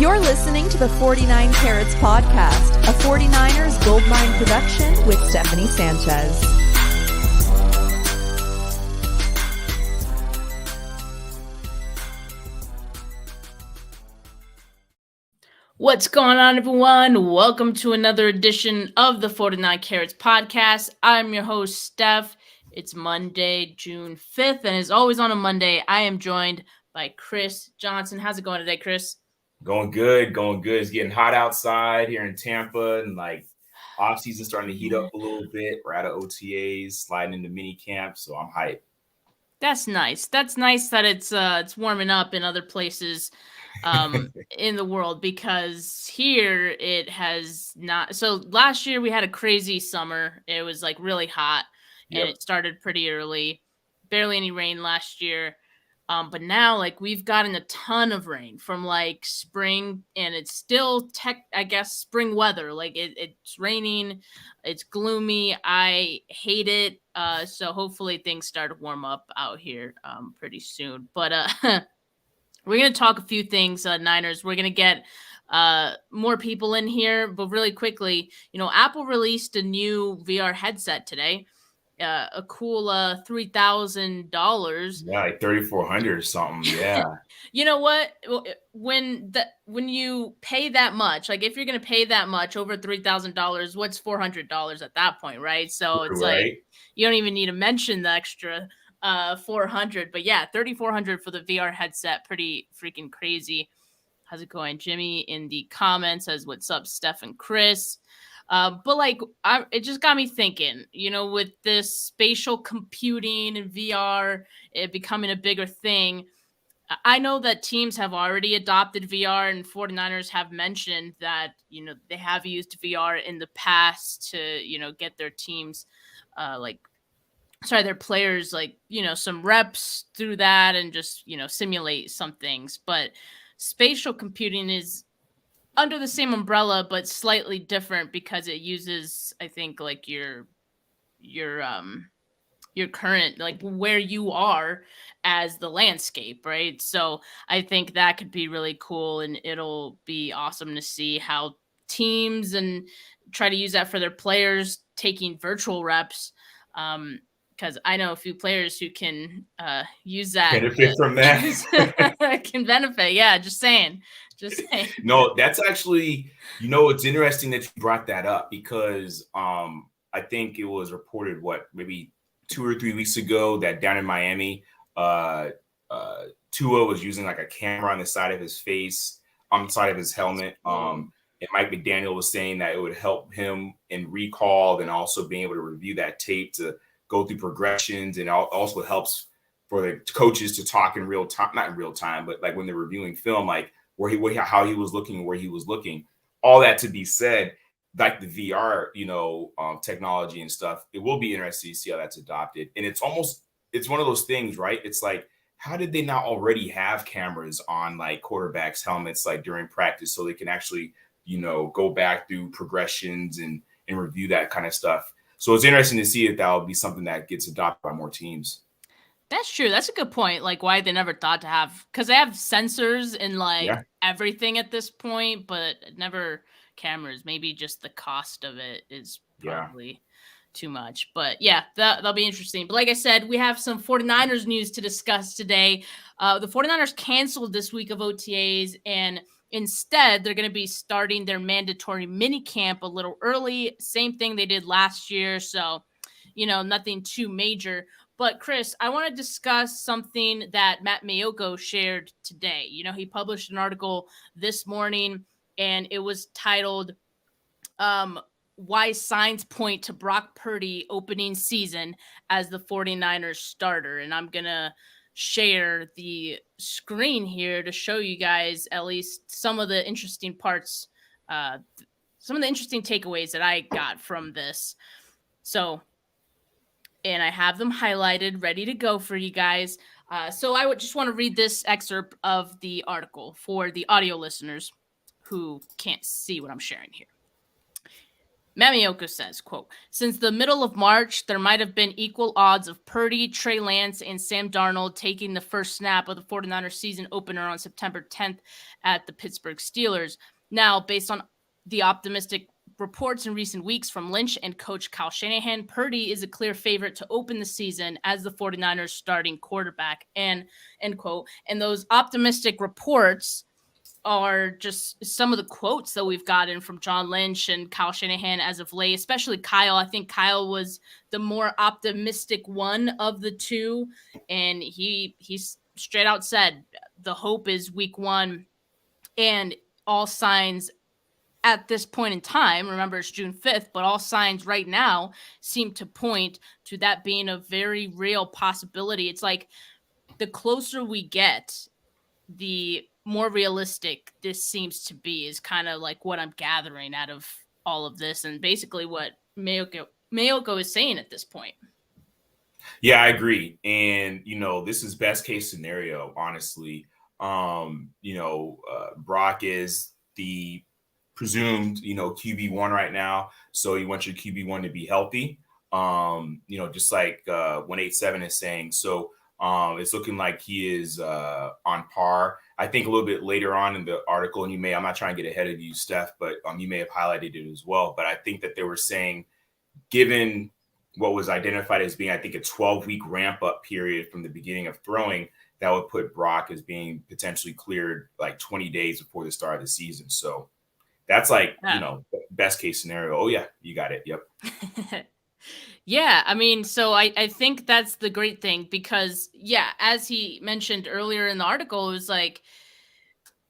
You're listening to the 49 Carats Podcast, a 49ers Goldmine production with Stephanie Sanchez. What's going on, everyone? Welcome to another edition of the 49 Carats Podcast. I'm your host, Steph. It's Monday, June 5th, and as always on a Monday, I am joined by Chris Johnson. How's it going today, Chris? Going good. It's getting hot outside here in Tampa, and off season starting to heat up a little bit. We're out of OTAs, sliding into mini camp, so I'm hyped. That's nice. That's nice that it's warming up in other places in the world, because here it has not. So last year we had a crazy summer. It was really hot, and it started pretty early. Barely any rain last year. But now we've gotten a ton of rain from spring, and it's still spring weather. It's raining, it's gloomy. I hate it. So hopefully things start to warm up out here pretty soon. But we're going to talk a few things, Niners. We're going to get more people in here, but really quickly, Apple released a new VR headset today. A cool $3,000. Yeah, like $3,400 or something. Yeah. You know what? When you pay that much, if you're gonna pay that much, over $3,000, what's $400 at that point, right? So it's right. You don't even need to mention the extra $400. But yeah, $3,400 for the VR headset, pretty freaking crazy. How's it going? Jimmy in the comments says, "What's up, Steph and Chris?" But it just got me thinking, with this spatial computing and VR, it becoming a bigger thing. I know that teams have already adopted VR, and 49ers have mentioned that, they have used VR in the past to, get their teams, their players, some reps through that and just, simulate some things. But spatial computing is under the same umbrella, but slightly different, because it uses, I think, your current, where you are as the landscape, right? So I think that could be really cool, and it'll be awesome to see how teams and try to use that for their players taking virtual reps. Because I know a few players who can use that. Benefit from that. Can benefit. Yeah, just saying. No, that's actually, it's interesting that you brought that up, because I think it was reported, maybe 2 or 3 weeks ago, that down in Miami, Tua was using a camera on the side of his face, on the side of his helmet. And Mike McDaniel was saying that it would help him in recall, and also being able to review that tape to go through progressions, and also helps for the coaches to talk in real time, not in real time, but when they're reviewing film, how he was looking, where he was looking. All that to be said, the VR, technology and stuff, it will be interesting to see how that's adopted. And it's one of those things, right? It's how did they not already have cameras on quarterbacks' helmets during practice, so they can actually, go back through progressions and review that kind of stuff. So it's interesting to see if that will be something that gets adopted by more teams. That's true. That's a good point. Why they never thought to have, because they have sensors in everything at this point, but never cameras. Maybe just the cost of it is probably too much. But yeah, that'll be interesting. But like I said, we have some 49ers news to discuss today. The 49ers canceled this week of OTAs, and instead they're going to be starting their mandatory mini camp a little early. Same thing they did last year. So, nothing too major. But Chris, I want to discuss something that Matt Mayoko shared today. He published an article this morning, and it was titled, "Why Signs Point to Brock Purdy Opening Season as the 49ers Starter." And I'm going to share the screen here to show you guys at least some of the interesting parts, some of the interesting takeaways that I got from this. And I have them highlighted, ready to go for you guys. So I would just want to read this excerpt of the article for the audio listeners who can't see what I'm sharing here. Mamioko says, quote, since the middle of March, there might have been equal odds of Purdy, Trey Lance, and Sam Darnold taking the first snap of the 49ers season opener on September 10th at the Pittsburgh Steelers. Now, based on the optimistic reports in recent weeks from Lynch and coach Kyle Shanahan, Purdy is a clear favorite to open the season as the 49ers starting quarterback, and end quote. And those optimistic reports are just some of the quotes that we've gotten from John Lynch and Kyle Shanahan as of late, especially Kyle. I think Kyle was the more optimistic one of the two, and he's straight out said the hope is week 1, and all signs at this point in time, remember it's June 5th, but all signs right now seem to point to that being a very real possibility. It's like the closer we get, the more realistic this seems to be, is kind of like what I'm gathering out of all of this, and basically what Mayoko is saying at this point. Yeah, I agree. And, this is best case scenario, honestly. Brock is the presumed, QB1 right now. So you want your QB1 to be healthy, just like 187 is saying. So it's looking like he is on par. I think a little bit later on in the article, and I'm not trying to get ahead of you, Steph, but you may have highlighted it as well. But I think that they were saying, given what was identified as being, I think, a 12-week ramp-up period from the beginning of throwing, that would put Brock as being potentially cleared like 20 days before the start of the season. So that's like, best case scenario. Oh, yeah, you got it. Yep. Yeah, I mean, so I think that's the great thing because, as he mentioned earlier in the article, it was like,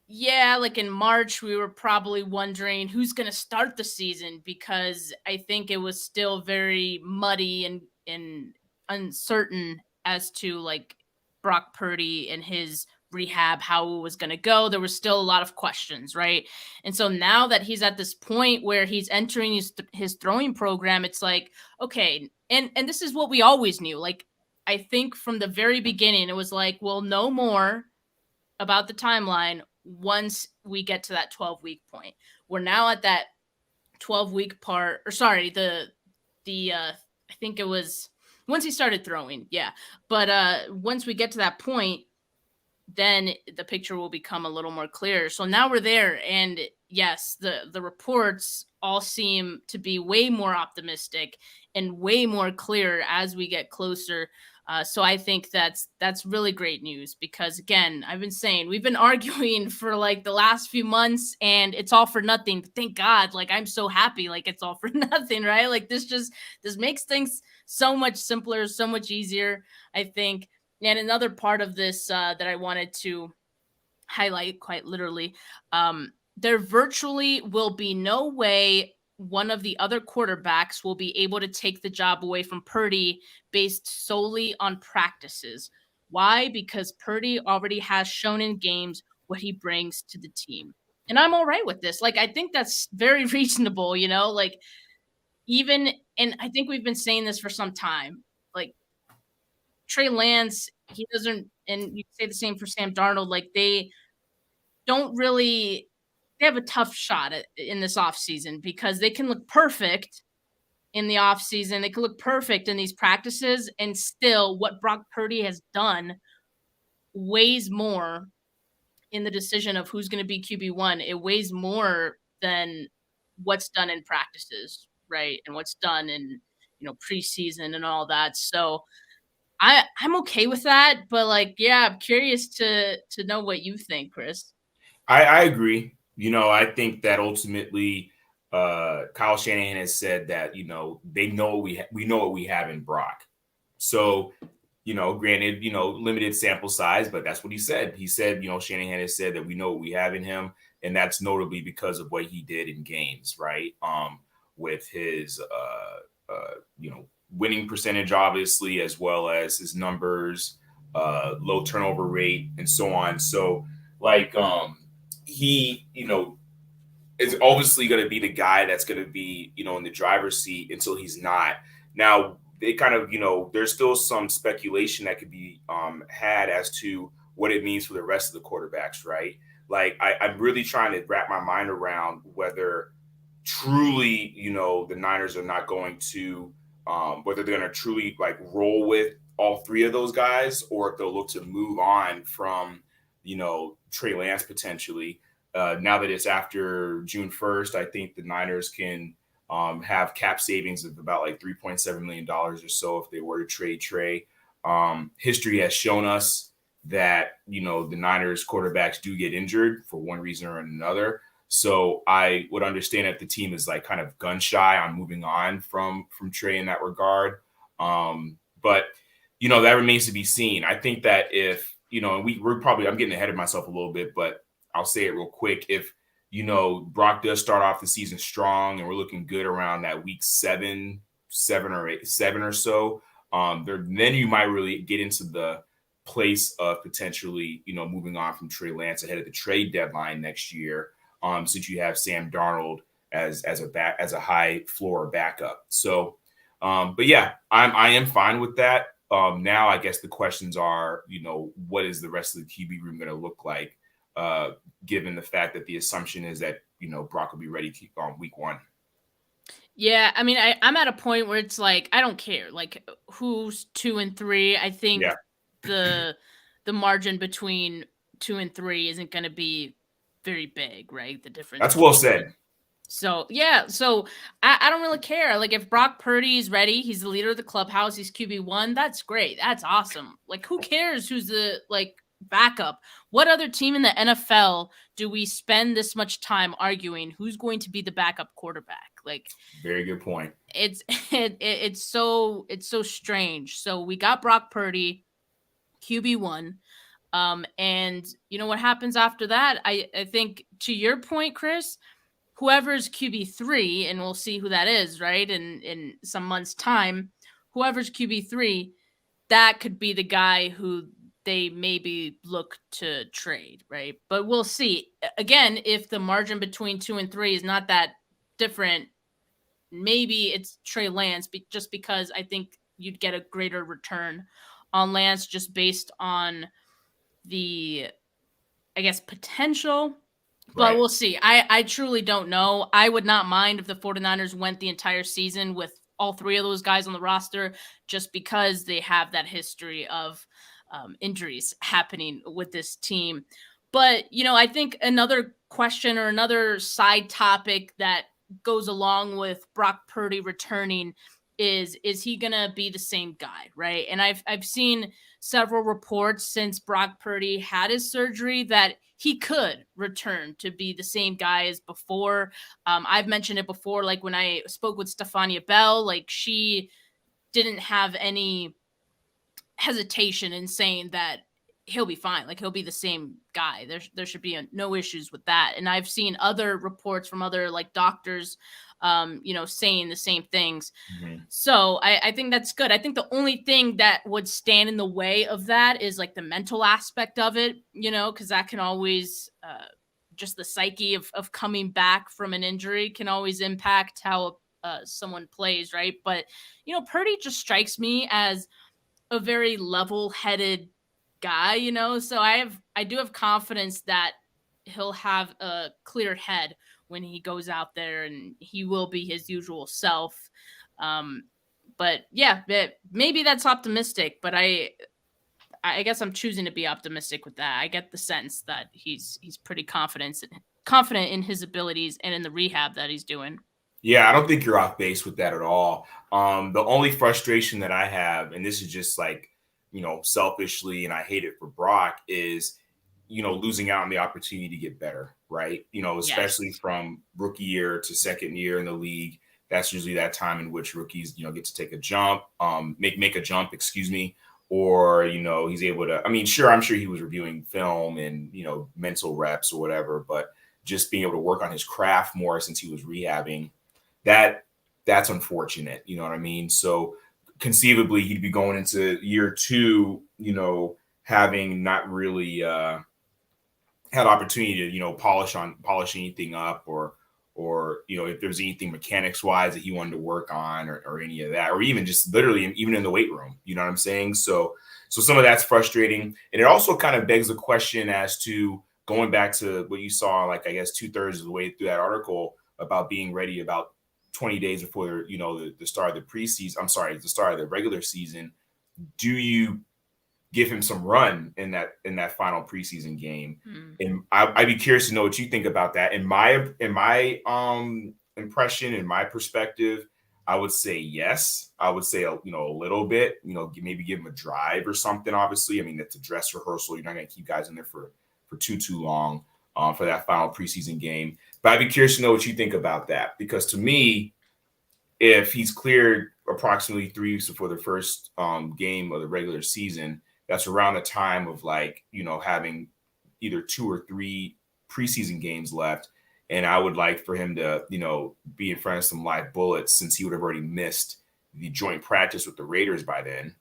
like in March, we were probably wondering who's going to start the season because I think it was still very muddy and uncertain as to like Brock Purdy and his rehab, how it was going to go. There was still a lot of questions, right? And so now that he's at this point where he's entering his throwing program, it's like, okay, and this is what we always knew. Like, I think from the very beginning, it was like, we'll know more about the timeline once we get to that 12-week point. We're now at that 12-week part, or sorry, the I think it was once he started throwing, but once we get to that point, then the picture will become a little more clear. So now we're there, and yes, the reports all seem to be way more optimistic and way more clear as we get closer. So I think that's really great news because, again, I've been saying we've been arguing for like the last few months and it's all for nothing. But thank God, like I'm so happy, like it's all for nothing, right? Like this makes things so much simpler, so much easier, I think. And another part of this that I wanted to highlight quite literally, there virtually will be no way one of the other quarterbacks will be able to take the job away from Purdy based solely on practices. Why? Because Purdy already has shown in games what he brings to the team. And I'm all right with this. Like, I think that's very reasonable, like even, and I think we've been saying this for some time, like Trey Lance, he doesn't, and you say the same for Sam Darnold, like they have a tough shot in this offseason because they can look perfect in the offseason. They can look perfect in these practices, and still what Brock Purdy has done weighs more in the decision of who's going to be QB1. It weighs more than what's done in practices, right? And what's done in, preseason and all that. So I'm okay with that, but like, I'm curious to know what you think, Chris. I agree. I think that ultimately Kyle Shanahan has said that, they know we know what we have in Brock. So, granted, limited sample size, but that's what he said. He said, Shanahan has said that we know what we have in him. And that's notably because of what he did in games, right? With his, winning percentage, obviously, as well as his numbers, low turnover rate, and so on. So, like, he, is obviously going to be the guy that's going to be, in the driver's seat until he's not. Now, they kind of, there's still some speculation that could be had as to what it means for the rest of the quarterbacks, right? Like, I'm really trying to wrap my mind around whether truly, the Niners are not going to, whether they're going to truly like roll with all three of those guys, or if they'll look to move on from, Trey Lance potentially. Now that it's after June 1st, I think the Niners can have cap savings of about like $3.7 million or so if they were to trade Trey. History has shown us that, the Niners quarterbacks do get injured for one reason or another. So I would understand if the team is like kind of gun shy on moving on from Trey in that regard. But, that remains to be seen. I think that if, and we're probably, I'm getting ahead of myself a little bit, but I'll say it real quick. If, Brock does start off the season strong and we're looking good around that week seven or so, then you might really get into the place of potentially, moving on from Trey Lance ahead of the trade deadline next year, since you have Sam Darnold as a high floor backup. So, but yeah, I am fine with that. Now I guess the questions are, what is the rest of the QB room going to look like, given the fact that the assumption is that, Brock will be ready on week 1. Yeah, I mean, I'm at a point where it's like, I don't care, like who's 2 and 3. I think the margin between 2 and 3 isn't going to be very big, right? The difference. That's well said. So, yeah. So I don't really care. Like if Brock Purdy is ready, he's the leader of the clubhouse. He's QB1. That's great. That's awesome. Like who cares who's the backup? What other team in the NFL do we spend this much time arguing who's going to be the backup quarterback? Like very good point. It's so strange. So we got Brock Purdy, QB1. And what happens after that? I think to your point, Chris, whoever's QB3, and we'll see who that is, right? In some months' time, whoever's QB3, that could be the guy who they maybe look to trade, right? But we'll see. Again, if the margin between 2 and 3 is not that different, maybe it's Trey Lance, just because I think you'd get a greater return on Lance just based on the, I guess, potential. But we'll see. I truly don't know. I would not mind if the 49ers went the entire season with all three of those guys on the roster, just because they have that history of injuries happening with this team. But, I think another question or another side topic that goes along with Brock Purdy returning is he going to be the same guy, right? And I've seen several reports since Brock Purdy had his surgery that he could return to be the same guy as before. I've mentioned it before, like when I spoke with Stephania Bell, like she didn't have any hesitation in saying that he'll be fine. Like he'll be the same guy. There should be no issues with that. And I've seen other reports from other doctors, saying the same things. Mm-hmm. So I think that's good. I think the only thing that would stand in the way of that is the mental aspect of it, because that can always, just the psyche of coming back from an injury can always impact how someone plays. Right. But, Purdy just strikes me as a very level-headed guy, so I do have confidence that he'll have a clear head when he goes out there, and he will be his usual self. But yeah, maybe that's optimistic, but I guess I'm choosing to be optimistic with that. I get the sense that he's pretty confident in his abilities and in the rehab that he's doing. Yeah, I don't think you're off base with that at all. The only frustration that I have, and this is just selfishly, and I hate it for Brock, is, losing out on the opportunity to get better, right? Especially from rookie year to second year in the league. That's usually that time in which rookies, get to take a jump, make a jump, or, he's able to, I'm sure he was reviewing film and, mental reps or whatever, but just being able to work on his craft more since he was rehabbing, that's unfortunate. You know what I mean? So conceivably he'd be going into year 2, having not really had opportunity to, polish anything up or, if there's anything mechanics wise that he wanted to work on or any of that, or even just literally even in the weight room, you know what I'm saying? So some of that's frustrating. And it also kind of begs the question as to going back to what you saw, I guess 2/3 of the way through that article, about being ready about 20 days before, the start of the preseason. I'm sorry, the start of the regular season. Do you give him some run in that final preseason game? And I'd be curious to know what you think about that. In my impression, in my perspective, I would say yes. I would say a little bit. Maybe give him a drive or something. Obviously, I mean, it's a dress rehearsal. You're not going to keep guys in there for too long for that final preseason game. But I'd be curious to know what you think about that, because to me, if he's cleared approximately 3 weeks before the first game of the regular season, that's around the time of having either 2 or 3 preseason games left. And I would like for him to, be in front of some live bullets, since he would have already missed the joint practice with the Raiders by then,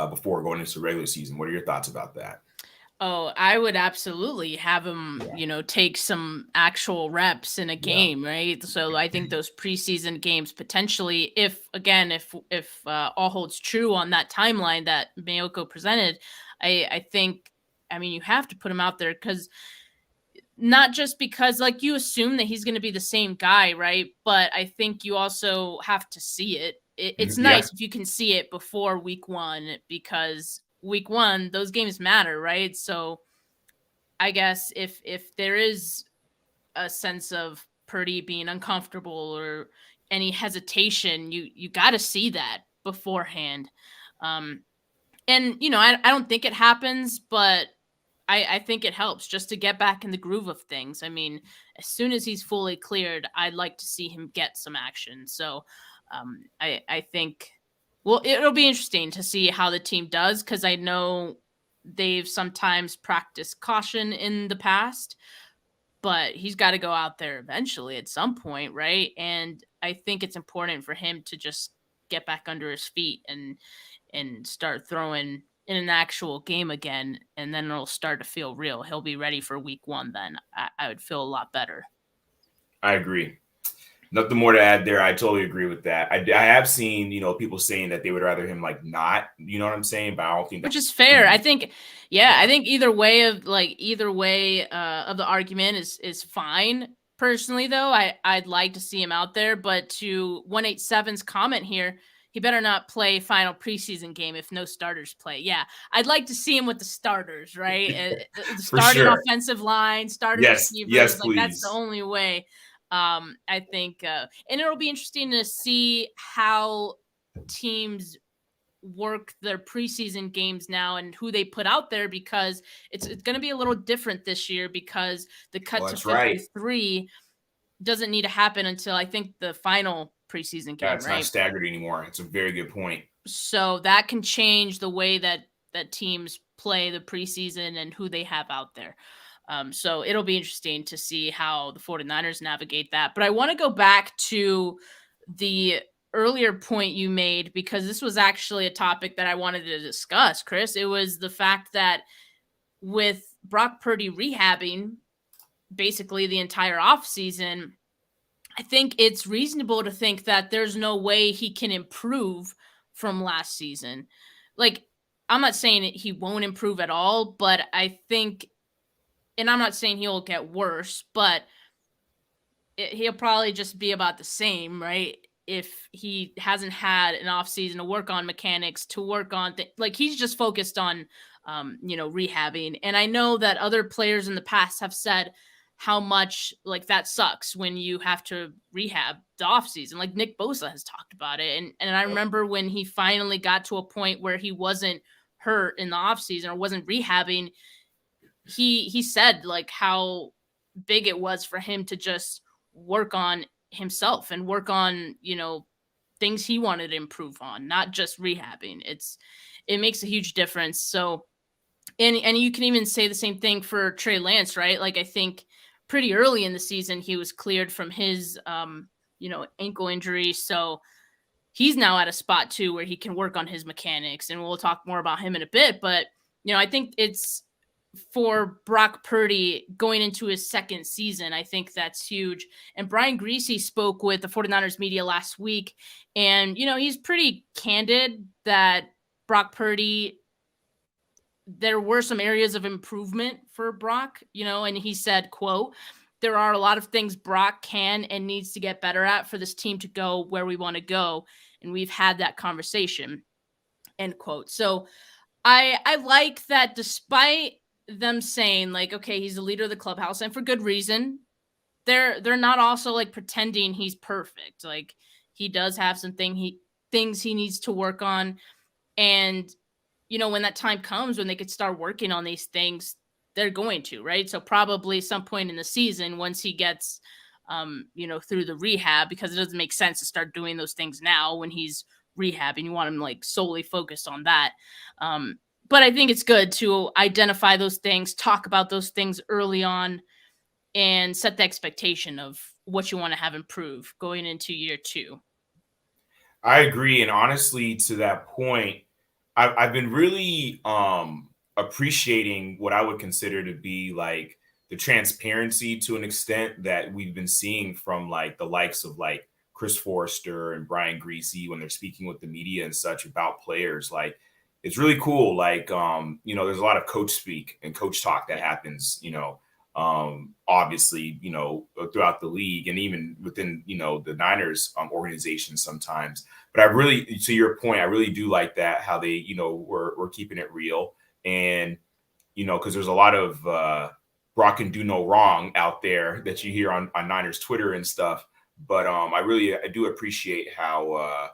before going into the regular season. What are your thoughts about that? Oh, I would absolutely have him, take some actual reps in a game, right? So I think those preseason games potentially, if all holds true on that timeline that Mayoko presented, I think, you have to put him out there, because not just because you assume that he's going to be the same guy, right? But I think you also have to see it. It's nice if you can see it before week 1, because week 1, those games matter, right? So I guess if there is a sense of Purdy being uncomfortable or any hesitation, you got to see that beforehand. And I don't think it happens, but I think it helps just to get back in the groove of things. I mean, as soon as he's fully cleared, I'd like to see him get some action. So I think, well, it'll be interesting to see how the team does, because I know they've sometimes practiced caution in the past, but he's got to go out there eventually at some point, right? And I think it's important for him to just get back under his feet and start throwing in an actual game again, and then it'll start to feel real. He'll be ready for week 1 then. I would feel a lot better. I agree. Nothing more to add there. I totally agree with that. I have seen, people saying that they would rather him not, you know what I'm saying? But I don't think which is fair. I think, I think either way of the argument is fine. Personally, though, I'd like to see him out there. But to 187's comment here, he better not play final preseason game if no starters play. Yeah, I'd like to see him with the starters, right? The starting offensive line, starting receivers. Yes, please. That's the only way. I think, and it'll be interesting to see how teams work their preseason games now and who they put out there, because it's going to be a little different this year, because the cut to 53 doesn't need to happen until I think the final preseason game. It's not staggered anymore. It's a very good point. So that can change the way that teams play the preseason and who they have out there. So it'll be interesting to see how the 49ers navigate that. But I want to go back to the earlier point you made, because this was actually a topic that I wanted to discuss, Chris. It was the fact that with Brock Purdy rehabbing basically the entire offseason, I think it's reasonable to think that there's no way he can improve from last season. I'm not saying he won't improve at all, but I think, and I'm not saying he'll get worse, but he'll probably just be about the same, right? If he hasn't had an off season to work on mechanics, to work on he's just focused on, rehabbing. And I know that other players in the past have said how much that sucks when you have to rehab the off season. Nick Bosa has talked about it. And I remember when he finally got to a point where he wasn't hurt in the off season or wasn't rehabbing, he said how big it was for him to just work on himself and work on, things he wanted to improve on, not just rehabbing. It makes a huge difference. So, and you can even say the same thing for Trey Lance, right? I think pretty early in the season, he was cleared from his, ankle injury. So he's now at a spot too, where he can work on his mechanics, and we'll talk more about him in a bit. But, I think it's for Brock Purdy going into his second season. I think that's huge. And Brian Griese spoke with the 49ers media last week, and, he's pretty candid that Brock Purdy, there were some areas of improvement for Brock, and he said, quote, there are a lot of things Brock can and needs to get better at for this team to go where we want to go. And we've had that conversation, end quote. So I like that despite them saying like, okay, he's the leader of the clubhouse and for good reason, they're not also like pretending he's perfect. Like he does have some things he needs to work on. And, when that time comes when they could start working on these things, they're going to, right? So probably some point in the season, once he gets, through the rehab, because it doesn't make sense to start doing those things now when he's rehabbing. You want him like solely focused on that. But I think it's good to identify those things, talk about those things early on, and set the expectation of what you want to have improve going into year 2. I agree. And honestly, to that point, I've been really appreciating what I would consider to be like the transparency to an extent that we've been seeing from like the likes of like Chris Forrester and Brian Griese when they're speaking with the media and such about players. Like it's really cool. Like, there's a lot of coach speak and coach talk that happens, obviously, throughout the league and even within, the Niners organization sometimes. But I really, to your point, I really do like that, how they, we're keeping it real. And, because there's a lot of Brock can do no wrong out there that you hear on Niners Twitter and stuff. But I do appreciate how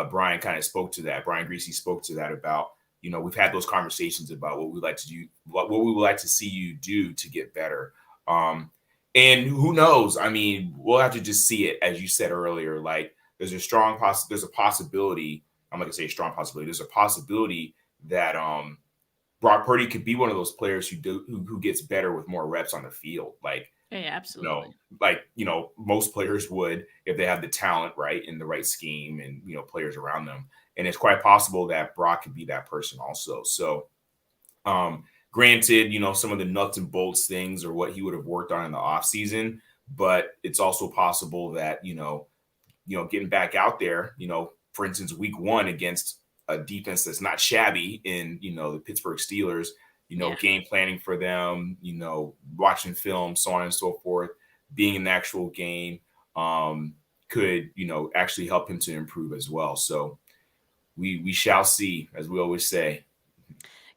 Brian kind of spoke to that. Brian Griese spoke to that about, we've had those conversations about what we'd like to do, what we would like to see you do to get better. And who knows? I mean, we'll have to just see it, as you said earlier. Like, there's a possibility. I'm not gonna say a strong possibility. There's a possibility that Brock Purdy could be one of those players who gets better with more reps on the field. Like, yeah, absolutely. Most players would if they have the talent, right, and the right scheme and, players around them. And it's quite possible that Brock could be that person also. So, granted, some of the nuts and bolts things are what he would have worked on in the offseason, but it's also possible that, getting back out there, for instance, week 1 against a defense that's not shabby in, the Pittsburgh Steelers, game planning for them, watching film, so on and so forth, being in the actual game could, actually help him to improve as well. So we shall see, as we always say.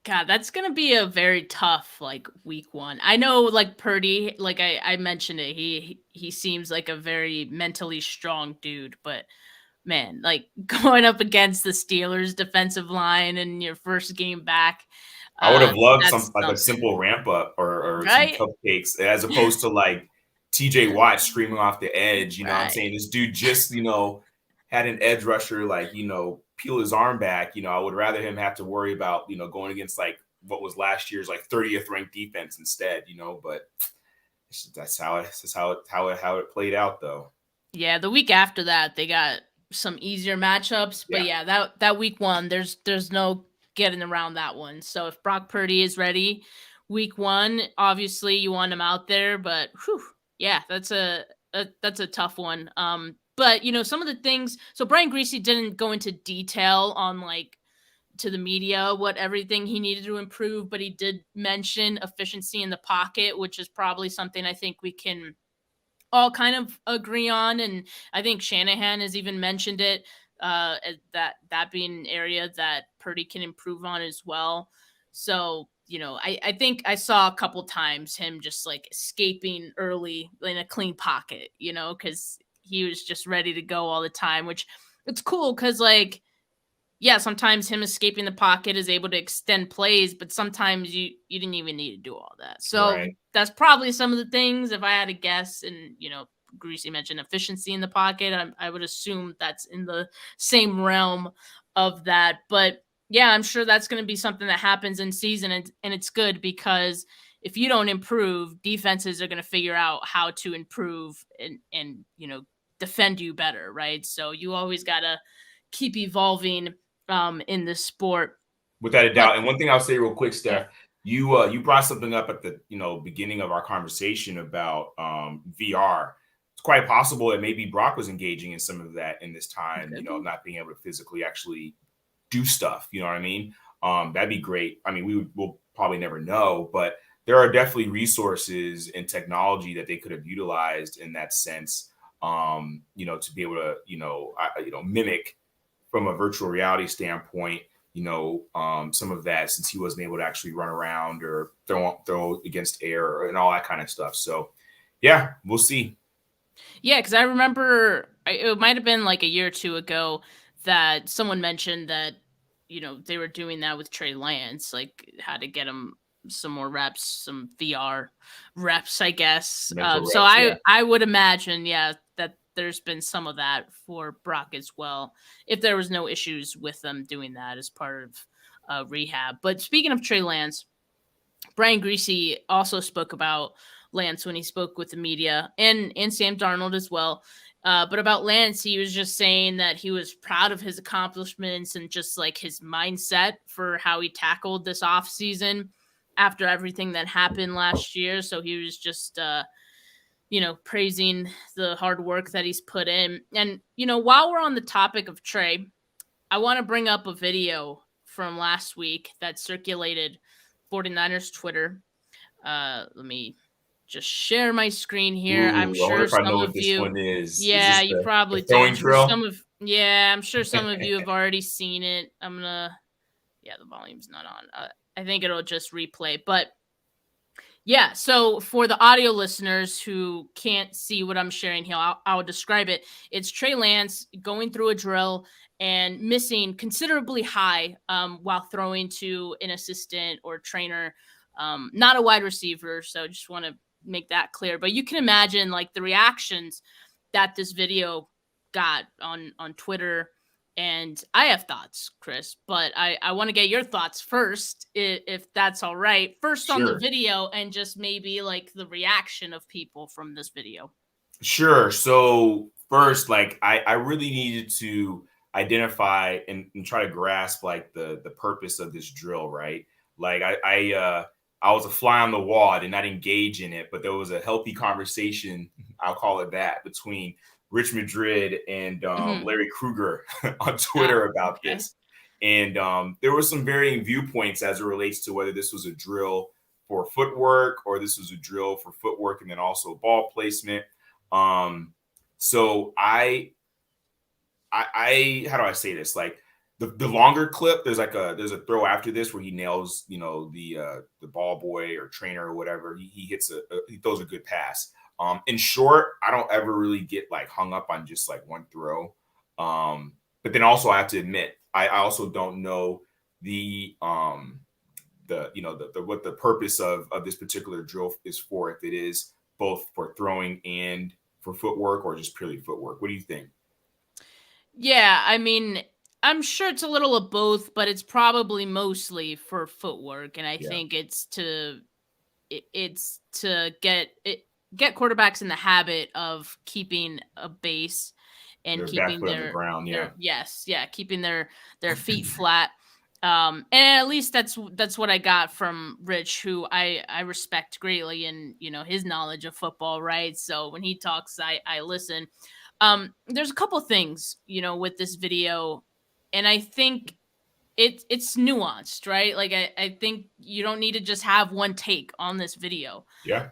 God, that's going to be a very tough, like, week 1. I know, like, Purdy, like I mentioned it, he seems like a very mentally strong dude, but man, like going up against the Steelers defensive line in your first game back. I would have loved a simple ramp up or right? Some cupcakes as opposed to like TJ Watt screaming off the edge. You know what I'm saying? This dude just, had an edge rusher, like, peel his arm back. I would rather him have to worry about, going against like what was last year's like 30th ranked defense instead, but that's how it played out though. Yeah. The week after that, they got some easier matchups, but yeah, that week 1, there's no getting around that one. So if Brock Purdy is ready week 1, obviously you want him out there, but that's a tough one. But some of the things, so Brian Griese didn't go into detail on like to the media what everything he needed to improve, but he did mention efficiency in the pocket, which is probably something I think we can all kind of agree on. And I think Shanahan has even mentioned it, that being an area that Purdy can improve on as well. So, I think I saw a couple times him just like escaping early in a clean pocket, because he was just ready to go all the time, which it's cool because like, yeah, sometimes him escaping the pocket is able to extend plays, but sometimes you didn't even need to do all that. So that's probably some of the things, if I had to guess. And, Griese mentioned efficiency in the pocket. I would assume that's in the same realm of that. But yeah, I'm sure that's going to be something that happens in season. And it's good because if you don't improve, defenses are going to figure out how to improve and defend you better, right? So you always got to keep evolving in this sport. Without a doubt. And one thing I'll say real quick, Steph, you brought something up at the beginning of our conversation about VR. It's quite possible that maybe Brock was engaging in some of that in this time, not being able to physically actually do stuff. You know what I mean? That'd be great. I mean, we'll probably never know, but there are definitely resources and technology that they could have utilized in that sense, to be able to, mimic from a virtual reality standpoint, some of that, since he wasn't able to actually run around or throw against air and all that kind of stuff. So, yeah, we'll see. Yeah, because I remember it might have been like a year or two ago that someone mentioned that, they were doing that with Trey Lance, like how to get him some more reps, some VR reps, I guess. So I would imagine, that there's been some of that for Brock as well, if there was no issues with them doing that as part of rehab. But speaking of Trey Lance, Brian Griese also spoke about Lance when he spoke with the media, and Sam Darnold as well. But about Lance, he was just saying that he was proud of his accomplishments and just like his mindset for how he tackled this offseason after everything that happened last year. So he was just, praising the hard work that he's put in. And, while we're on the topic of Trey, I want to bring up a video from last week that circulated 49ers Twitter. Let me just share my screen here. I'm sure some of you, yeah, you probably do. I'm sure some of you have already seen it. The volume's not on. I think it'll just replay, but yeah. So for the audio listeners who can't see what I'm sharing here, I'll describe it. It's Trey Lance going through a drill and missing considerably high while throwing to an assistant or trainer, not a wide receiver. So just want to make that clear. But you can imagine like the reactions that this video got on Twitter. And I have thoughts, Chris, but I want to get your thoughts first, if that's all right. First Sure. On the video and just maybe like the reaction of people from this video. Sure. So first, like I really needed to identify and try to grasp like the purpose of this drill, right? Like I was a fly on the wall. I did not engage in it, but there was a healthy conversation, I'll call it that, between Rich Madrid and Larry Krueger on Twitter about this. And there were some varying viewpoints as it relates to whether this was a drill for footwork or this was a drill for footwork and then also ball placement. So I how do I say this? Like the longer clip, there's a throw after this where he nails, the ball boy or trainer or whatever. He throws a good pass. In short, I don't ever really get like hung up on just like one throw. But then also I have to admit, I also don't know what the purpose of this particular drill is for, if it is both for throwing and for footwork or just purely footwork. What do you think? Yeah, I mean, I'm sure it's a little of both, but it's probably mostly for footwork. And I think it's to get quarterbacks in the habit of keeping a base and keeping their ground, keeping their feet flat. And at least that's what I got from Rich, who I respect greatly, and his knowledge of football, right? So when he talks, I listen. There's a couple things with this video, and I think it's nuanced, right? Like I think you don't need to just have one take on this video. Yeah.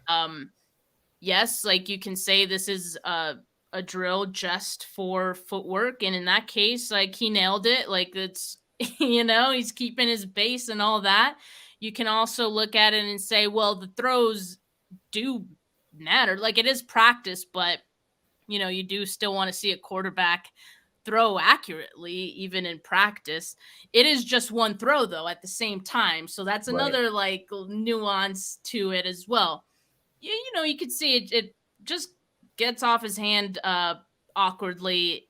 Yes, like you can say this is a drill just for footwork, and in that case, like he nailed it. Like it's he's keeping his base and all that. You can also look at it and say, well, the throws do matter. Like it is practice, but you do still want to see a quarterback throw accurately, even in practice. It is just one throw though at the same time. So that's another like nuance to it as well. You could see it just gets off his hand awkwardly.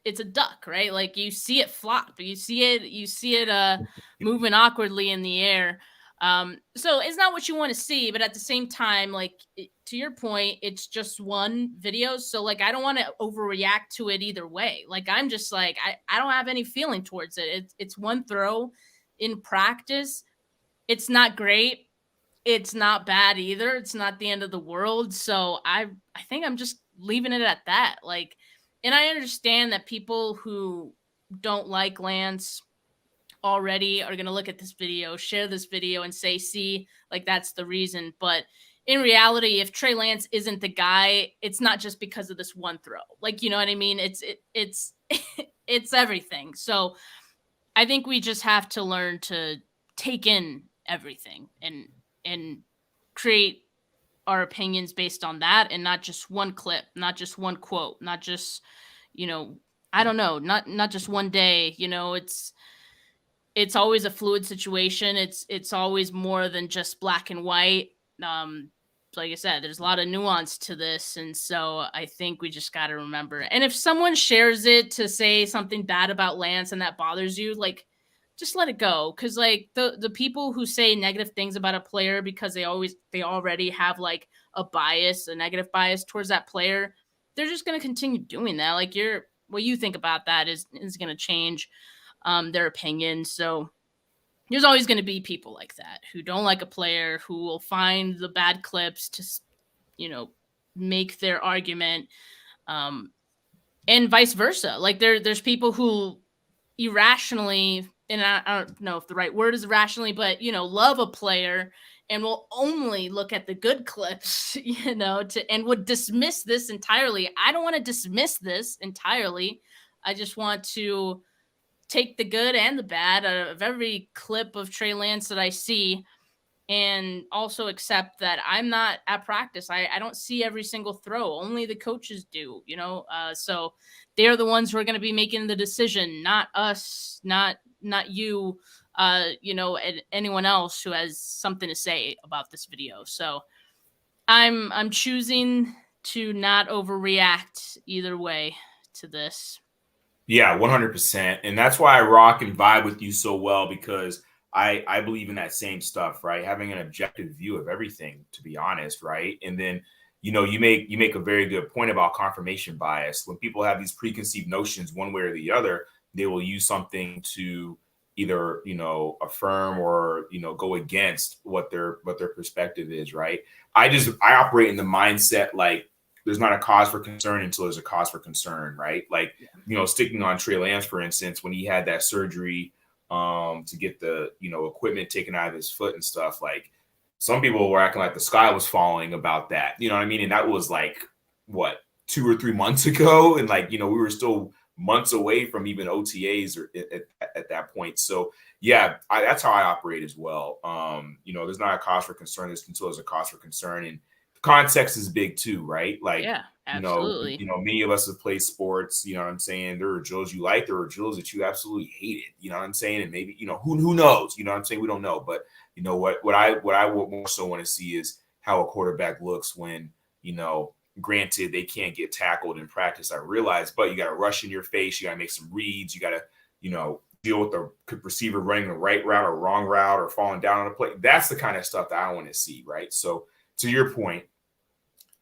It's a duck, right? Like you see it flop, you see it moving awkwardly in the air. So it's not what you want to see, but at the same time, like to your point, it's just one video. So like, I don't want to overreact to it either way. Like, I'm just like, I don't have any feeling towards it. It's one throw in practice. It's not great. It's not bad either. It's not the end of the world. So I think I'm just leaving it at that. Like, and I understand that people who don't like Lance already are going to look at this video, share this video and say, see, like that's the reason. But in reality, if Trey Lance isn't the guy, it's not just because of this one throw. Like, you know what I mean? It's it's everything. So I think we just have to learn to take in everything and create our opinions based on that, and not just one clip, not just one quote, not just, you know, I don't know, not just one day. You know, it's always a fluid situation. It's always more than just black and white. Like I said, there's a lot of nuance to this, and so I think we just got to remember. And if someone shares it to say something bad about Lance and that bothers you, like, just let it go. Because like the people who say negative things about a player because they already have like a negative bias towards that player, they're just going to continue doing that. Like, what you think about that is going to change their opinion. So there's always going to be people like that who don't like a player, who will find the bad clips to, you know, make their argument, and vice versa. Like there's people who irrationally, and I don't know if the right word is irrationally, but, you know, love a player and will only look at the good clips, you know, and would dismiss this entirely. I don't want to dismiss this entirely. I just want to take the good and the bad out of every clip of Trey Lance that I see, and also accept that I'm not at practice. I don't see every single throw. Only the coaches do, you know? So they're the ones who are going to be making the decision, not us, not you, you know, and anyone else who has something to say about this video. So I'm choosing to not overreact either way to this. Yeah, 100%. And that's why I rock and vibe with you so well, because I believe in that same stuff, right? Having an objective view of everything, to be honest, right? And then, you know, you make a very good point about confirmation bias. When people have these preconceived notions one way or the other, they will use something to either, you know, affirm or, you know, go against what their perspective is, right? I operate in the mindset like there's not a cause for concern until there's a cause for concern, right? Like, you know, sticking on Trey Lance, for instance, when he had that surgery to get the, you know, equipment taken out of his foot and stuff, like some people were acting like the sky was falling about that. You know what I mean? And that was like, what, 2 or 3 months ago? And like, you know, we were still months away from even OTAs or at that point. So yeah, that's how I operate as well. You know, there's not a cause for concern until there's a cause for concern. And context is big too, right? Like, yeah, absolutely. You know, many of us have played sports, you know what I'm saying? There are drills you like, there are drills that you absolutely hated, you know what I'm saying? And maybe, you know, who knows, you know what I'm saying? We don't know. But you know, what I would more so want to see is how a quarterback looks when, you know, granted they can't get tackled in practice, I realize, but you got to rush in your face, you got to make some reads, you got to, you know, deal with the receiver running the right route or wrong route or falling down on the play. That's the kind of stuff that I want to see, right? So to your point,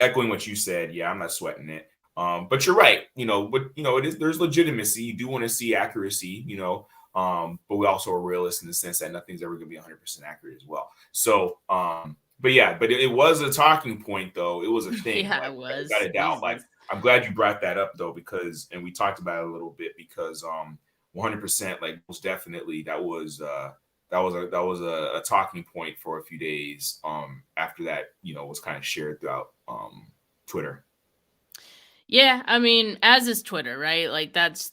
echoing what you said, yeah, I'm not sweating it. But you're right, you know, but you know, there's legitimacy. You do want to see accuracy, you know, but we also are realists in the sense that nothing's ever going to be 100% accurate as well. So, but yeah, but it was a talking point though. It was a thing. Yeah, like, it was. Without a doubt. Like, I'm glad you brought that up though, because, and we talked about it a little bit, because 100%, like most definitely that was a talking point for a few days after that, you know, was kind of shared throughout Twitter. Yeah, I mean, as is Twitter, right? Like that's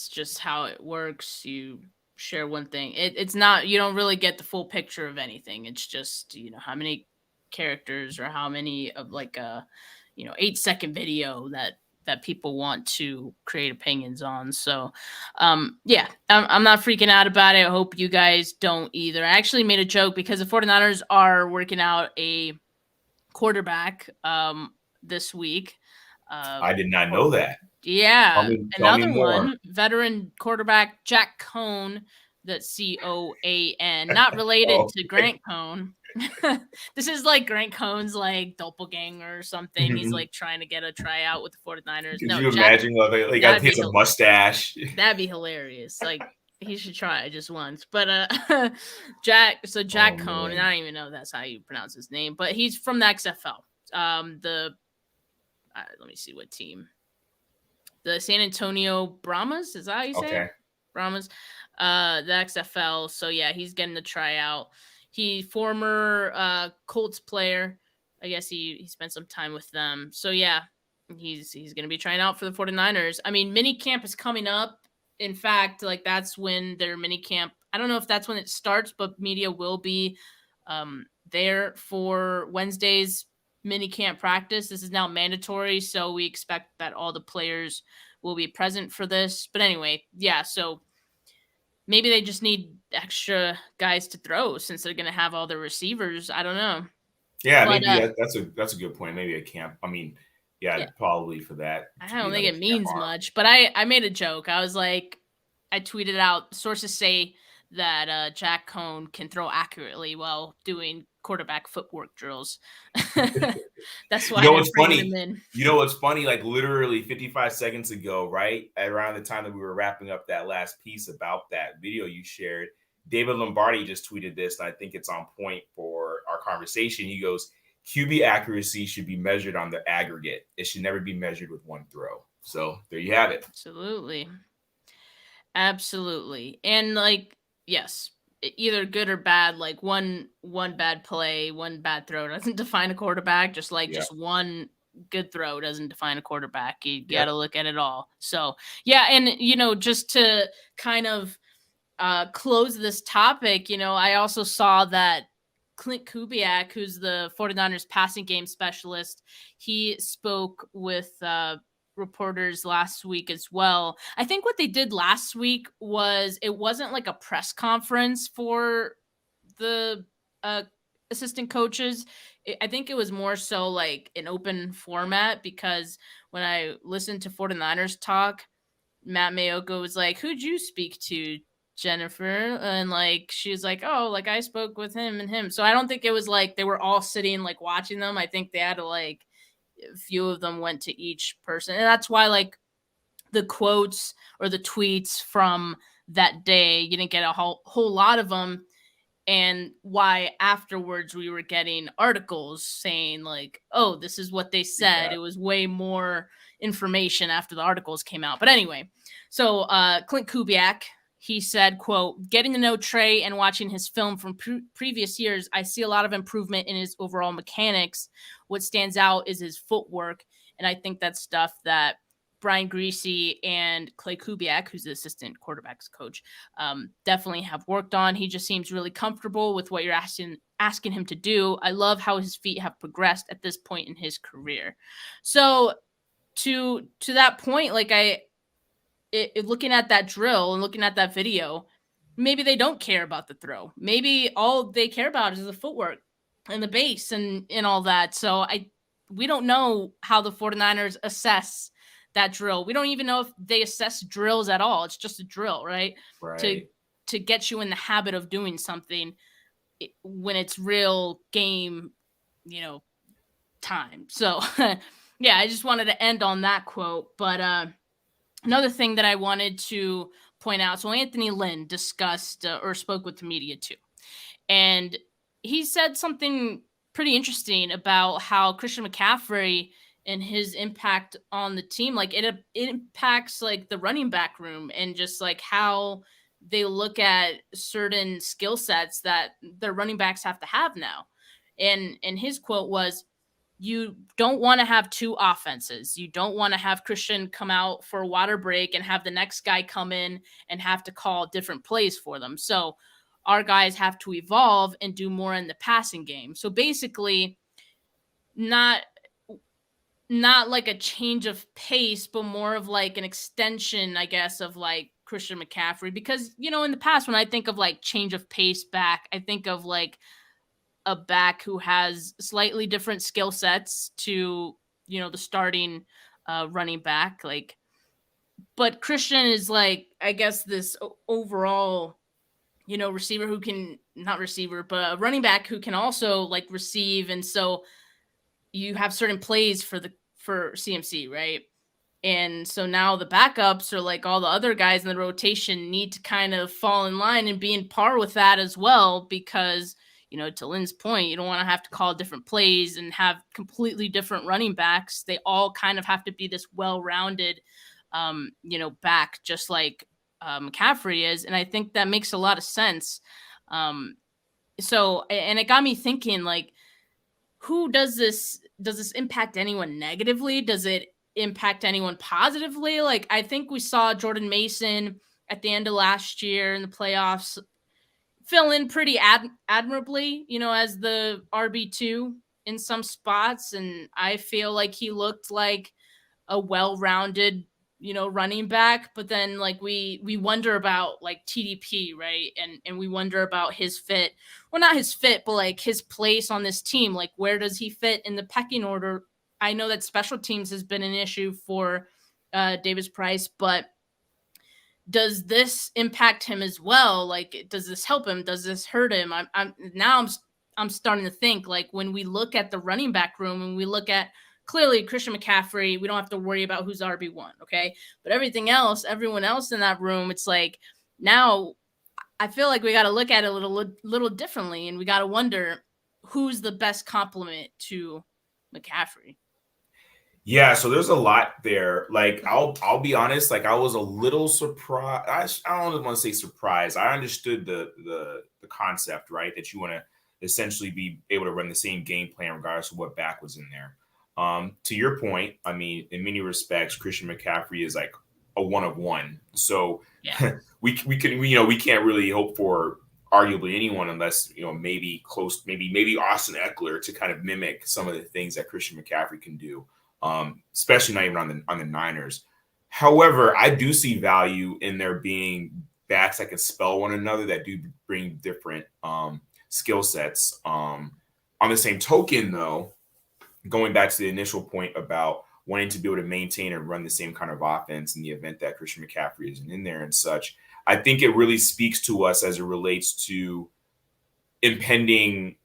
just how it works. You share one thing. It's not, you don't really get the full picture of anything. It's just, you know, how many characters or how many of like a, you know, 8-second video that people want to create opinions on. So, yeah, I'm not freaking out about it. I hope you guys don't either. I actually made a joke because the 49ers are working out a quarterback this week. I did not know that. Yeah. Another one, veteran quarterback Jack Cohn, that's Coan, not related to Grant Cohn. This is like Grant Cohn's like doppelganger or something. Mm-hmm. He's like trying to get a tryout with the 49ers. Could you imagine like he has a mustache? That'd be hilarious. Like he should try it just once. But Jack Cohn, and I don't even know if that's how you pronounce his name, but he's from the XFL. Let me see what team. The San Antonio Brahmas, is that how you say it? Brahmas. the XFL. So yeah, he's getting the tryout. He former Colts player. I guess he spent some time with them. So yeah, he's going to be trying out for the 49ers. I mean, mini camp is coming up. In fact, like that's when their mini camp, I don't know if that's when it starts, but media will be there for Wednesday's mini camp practice. This is now mandatory, so we expect that all the players will be present for this. But anyway, yeah, so maybe they just need extra guys to throw since they're going to have all the receivers. I don't know. Yeah, but, maybe that's a good point. Maybe a camp. I mean, yeah. Probably for that. I don't think it means much, but I made a joke. I was like, I tweeted out, sources say that Jack Cohn can throw accurately while doing quarterback footwork drills. That's why what's funny? You know what's funny? Like literally 55 seconds ago, right around the time that we were wrapping up that last piece about that video you shared, David Lombardi just tweeted this, and I think it's on point for our conversation. He goes, QB accuracy should be measured on the aggregate. It should never be measured with one throw. So there you have it. Absolutely. And like, yes, either good or bad, like one bad play, one bad throw doesn't define a quarterback, just like just one good throw doesn't define a quarterback. You got to look at it all. So yeah. And, just to kind of close this topic, I also saw that Clint Kubiak, who's the 49ers passing game specialist, he spoke with reporters last week as well. I think what they did last week was it wasn't like a press conference for the assistant coaches. I think it was more so like an open format, because when I listened to 49ers talk, Matt Maiocco was like, "Who'd you speak to, Jennifer?" And like she was like, "Oh, like I spoke with him and him." So I don't think it was like they were all sitting like watching them. I think they had to like a few of them went to each person, and that's why like the quotes or the tweets from that day, you didn't get a whole lot of them, and why afterwards we were getting articles saying like, "Oh, this is what they said." It was way more information after the articles came out. But anyway, so Clint Kubiak, he said, quote, "Getting to know Trey and watching his film from previous years, I see a lot of improvement in his overall mechanics. What stands out is his footwork. And I think that's stuff that Brian Griese and Clay Kubiak, who's the assistant quarterbacks coach, definitely have worked on. He just seems really comfortable with what you're asking him to do. I love how his feet have progressed at this point in his career." So to that point, like looking at that drill and looking at that video, maybe they don't care about the throw. Maybe all they care about is the footwork and the base and all that. So we don't know how the 49ers assess that drill. We don't even know if they assess drills at all. It's just a drill, right? To get you in the habit of doing something when it's real game, time. So yeah, I just wanted to end on that quote. But another thing that I wanted to point out, so Anthony Lynn discussed or spoke with the media too. And he said something pretty interesting about how Christian McCaffrey and his impact on the team, like it impacts like the running back room and just like how they look at certain skill sets that their running backs have to have now. And his quote was, "You don't want to have two offenses. You don't want to have Christian come out for a water break and have the next guy come in and have to call different plays for them. So our guys have to evolve and do more in the passing game." So basically not like a change of pace, but more of like an extension, I guess, of like Christian McCaffrey. Because, in the past, when I think of like change of pace back, I think of like a back who has slightly different skill sets to, the starting running back. Like, but Christian is like, I guess, this overall, receiver who can, not receiver, but a running back who can also like receive. And so you have certain plays for CMC, right? And so now the backups or like all the other guys in the rotation need to kind of fall in line and be in par with that as well, because to Lynn's point, you don't want to have to call different plays and have completely different running backs. They all kind of have to be this well-rounded, back, just like McCaffrey is, and I think that makes a lot of sense. So, and it got me thinking, like, who does this impact anyone negatively? Does it impact anyone positively? Like, I think we saw Jordan Mason at the end of last year in the playoffs fill in pretty admirably, as the RB2 in some spots. And I feel like he looked like a well-rounded, running back. But then like we wonder about like TDP, right? And we wonder about his fit. Well, not his fit, but like his place on this team. Like, where does he fit in the pecking order? I know that special teams has been an issue for Davis Price, but does this impact him as well? Like, does this help him? Does this hurt him? I'm starting to think, like, when we look at the running back room and we look at clearly Christian McCaffrey, we don't have to worry about who's RB1, okay? But everything else, everyone else in that room, it's like now I feel like we got to look at it a little differently, and we got to wonder who's the best complement to McCaffrey. Yeah, so there's a lot there. Like, I'll be honest, like I was a little surprised. I don't want to say surprised. I understood the concept, right? That you want to essentially be able to run the same game plan regardless of what back was in there. To your point, I mean, in many respects, Christian McCaffrey is like a one of one. So yeah. we can't really hope for arguably anyone unless, maybe Austin Eckler to kind of mimic some of the things that Christian McCaffrey can do. Especially not even on the Niners. However, I do see value in there being backs that can spell one another that do bring different skill sets. On the same token, though, going back to the initial point about wanting to be able to maintain and run the same kind of offense in the event that Christian McCaffrey isn't in there and such, I think it really speaks to us as it relates to impending,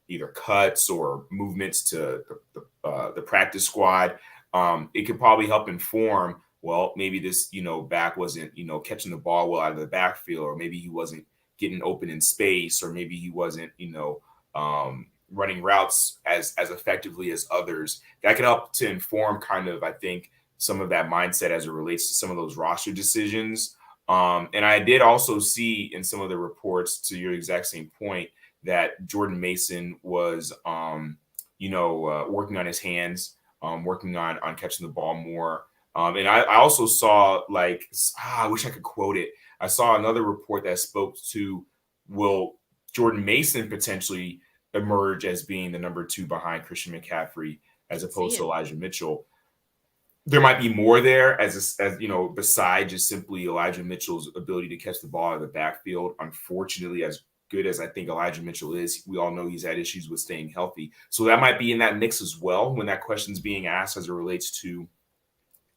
either cuts or movements to the practice squad. It could probably help inform, well, maybe this, back wasn't, catching the ball well out of the backfield, or maybe he wasn't getting open in space, or maybe he wasn't, running routes as effectively as others. That could help to inform kind of, I think, some of that mindset as it relates to some of those roster decisions. And I did also see in some of the reports, to your exact same point, that Jordan Mason was, working on his hands, working on catching the ball more. And I also saw, like, I wish I could quote it. I saw another report that spoke to, will Jordan Mason potentially emerge as being the number 2 behind Christian McCaffrey as opposed to Elijah Mitchell? There might be more there as besides just simply Elijah Mitchell's ability to catch the ball out of the backfield. Unfortunately, as good as I think Elijah Mitchell is, we all know he's had issues with staying healthy. So that might be in that mix as well when that question's being asked as it relates to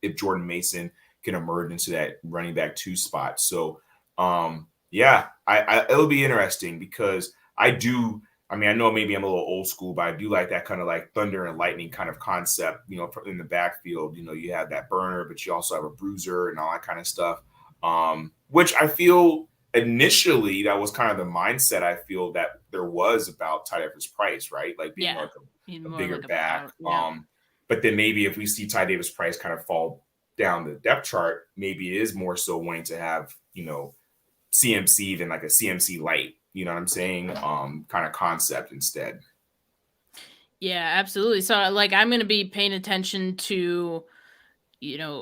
if Jordan Mason can emerge into that running back 2 spot. So, it'll be interesting because I know maybe I'm a little old school, but I do like that kind of like thunder and lightning kind of concept, in the backfield. You have that burner, but you also have a bruiser and all that kind of stuff, which I feel initially that was kind of the mindset I feel that there was about Ty Davis Price, right? Like being like a bigger like back. But then maybe if we see Ty Davis Price kind of fall down the depth chart, maybe it is more so wanting to have, CMC than like a CMC light, you know what I'm saying? Kind of concept instead. Yeah, absolutely. So like, I'm going to be paying attention to,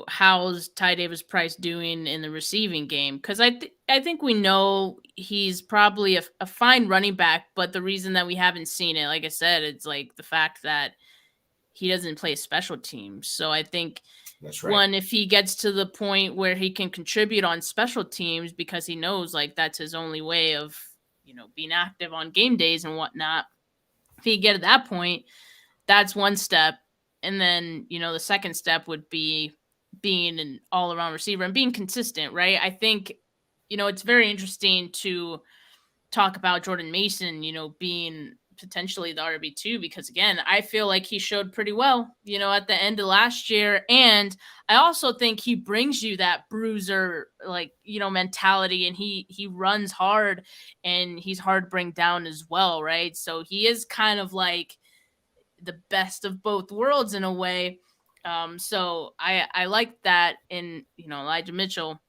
how's Ty Davis Price doing in the receiving game? Because I think we know he's probably a fine running back, but the reason that we haven't seen it, like I said, it's like the fact that he doesn't play special teams. So I think that's right. One, if he gets to the point where he can contribute on special teams because he knows like that's his only way of, being active on game days and whatnot. If he get to that point, that's one step. And then, the second step would be being an all-around receiver and being consistent, right? I think, it's very interesting to talk about Jordan Mason, being potentially the RB2, because again, I feel like he showed pretty well, at the end of last year. And I also think he brings you that bruiser, like, mentality, and he runs hard and he's hard to bring down as well. Right. So he is kind of like the best of both worlds in a way. So I like that in, Elijah Mitchell.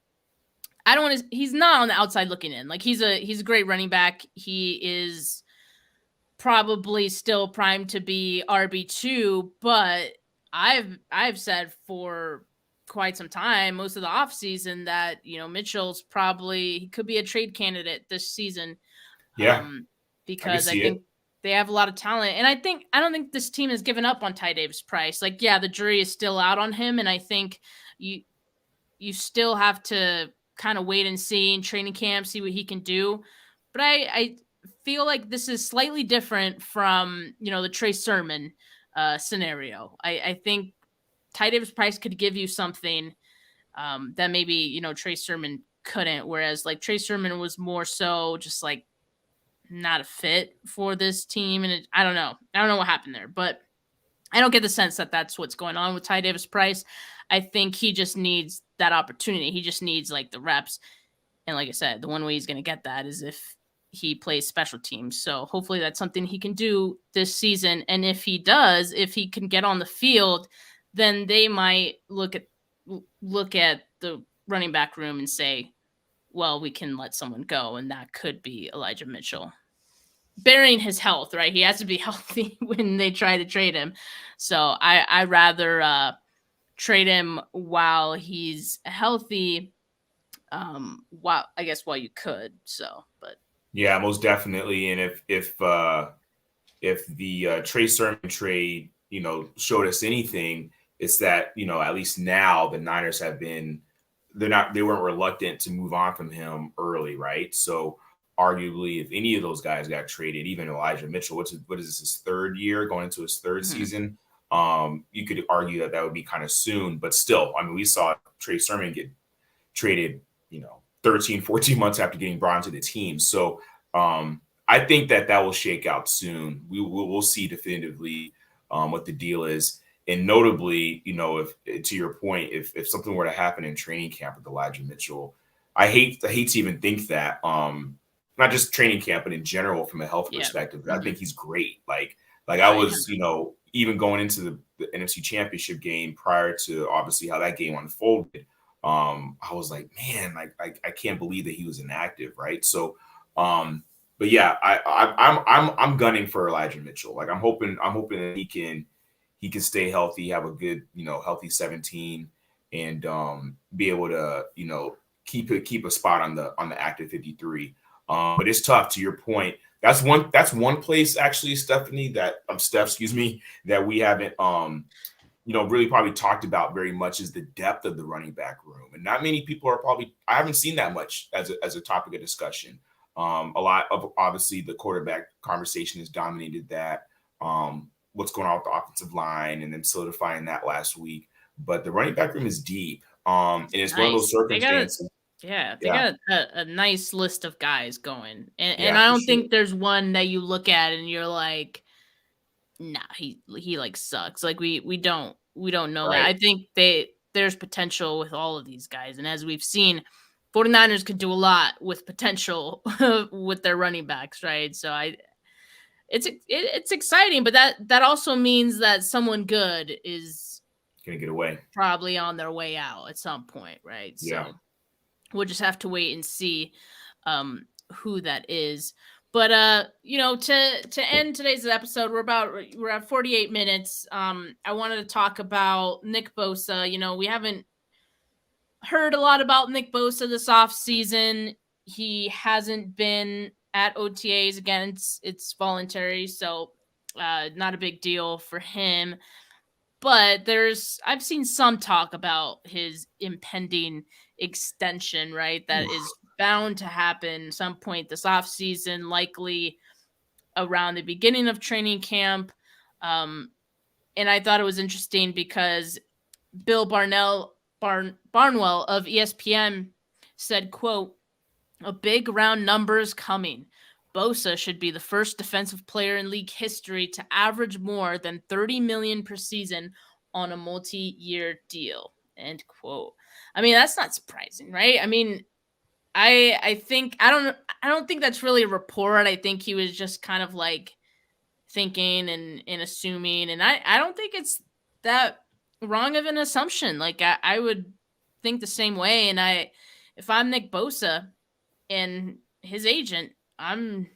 I don't want to. He's not on the outside looking in. Like he's a great running back. He is probably still primed to be RB2, but I've said for quite some time, most of the offseason, that Mitchell's he could be a trade candidate this season. Yeah, because I think they have a lot of talent, and I don't think this team has given up on Ty Davis Price. Like, yeah, the jury is still out on him, and I think you still have to kind of wait and see in training camp, see what he can do. But I feel like this is slightly different from, the Trey Sermon scenario. I think Ty Davis Price could give you something that maybe, Trey Sermon couldn't. Whereas like Trey Sermon was more so just like not a fit for this team. And I don't know what happened there, but I don't get the sense that that's what's going on with Ty Davis Price. I think he just needs that opportunity. He just needs like the reps. And like I said, the one way he's going to get that is if he plays special teams. So hopefully that's something he can do this season. And if he does, if he can get on the field, then they might look at the running back room and say, well, we can let someone go. And that could be Elijah Mitchell. Bearing his health, right? He has to be healthy when they try to trade him. So I rather trade him while he's healthy. While you could. So, but yeah, most definitely. And if the Trey Sermon trade, showed us anything, it's that, at least now the Niners they weren't reluctant to move on from him early, right? So arguably, if any of those guys got traded, even Elijah Mitchell, what is this, his third year, going into his third season? You could argue that would be kind of soon, but still, I mean, we saw Trey Sermon get traded, 13, 14 months after getting brought into the team. So I think that will shake out soon. We'll see definitively what the deal is. And notably, if to your point, if something were to happen in training camp with Elijah Mitchell, I hate to even think that, not just training camp, but in general from a health perspective. I think he's great. Like I was, even going into the NFC Championship game prior to obviously how that game unfolded, I was like, man, I can't believe that he was inactive, right? So, but yeah, I'm gunning for Elijah Mitchell. Like I'm hoping that he can stay healthy, have a good, healthy 17, and be able to, keep a spot on the active 53. But it's tough, to your point. That's one place actually, Steph, that we haven't really probably talked about very much, is the depth of the running back room. And not many people I haven't seen that much as a topic of discussion. A lot of, obviously, the quarterback conversation has dominated that. What's going on with the offensive line, and then solidifying that last week. But the running back room is deep. And it's one of those circumstances. They got a nice list of guys going. And I don't think there's one that you look at and you're like, nah, he like sucks. Like we don't know that. I think there's potential with all of these guys. And as we've seen, 49ers could do a lot with potential with their running backs, right? So it's exciting, but that also means that someone good is gonna get away, probably on their way out at some point, right? So we'll just have to wait and see who that is. But to end today's episode, we're at 48 minutes. I wanted to talk about Nick Bosa. We haven't heard a lot about Nick Bosa this offseason. He hasn't been at OTAs. Again, it's voluntary, so not a big deal for him. But I've seen some talk about his impending extension, right? That is bound to happen some point this offseason, likely around the beginning of training camp. And I thought it was interesting because Bill Barnwell of ESPN said, quote, "A big round number is coming. Bosa should be the first defensive player in league history to average more than $30 million per season on a multi-year deal." End quote. I mean, that's not surprising, right? I mean, I think I don't think that's really a report. I think he was just kind of like thinking and assuming, and I don't think it's that wrong of an assumption. Like I would think the same way. And if I'm Nick Bosa and his agent, I'm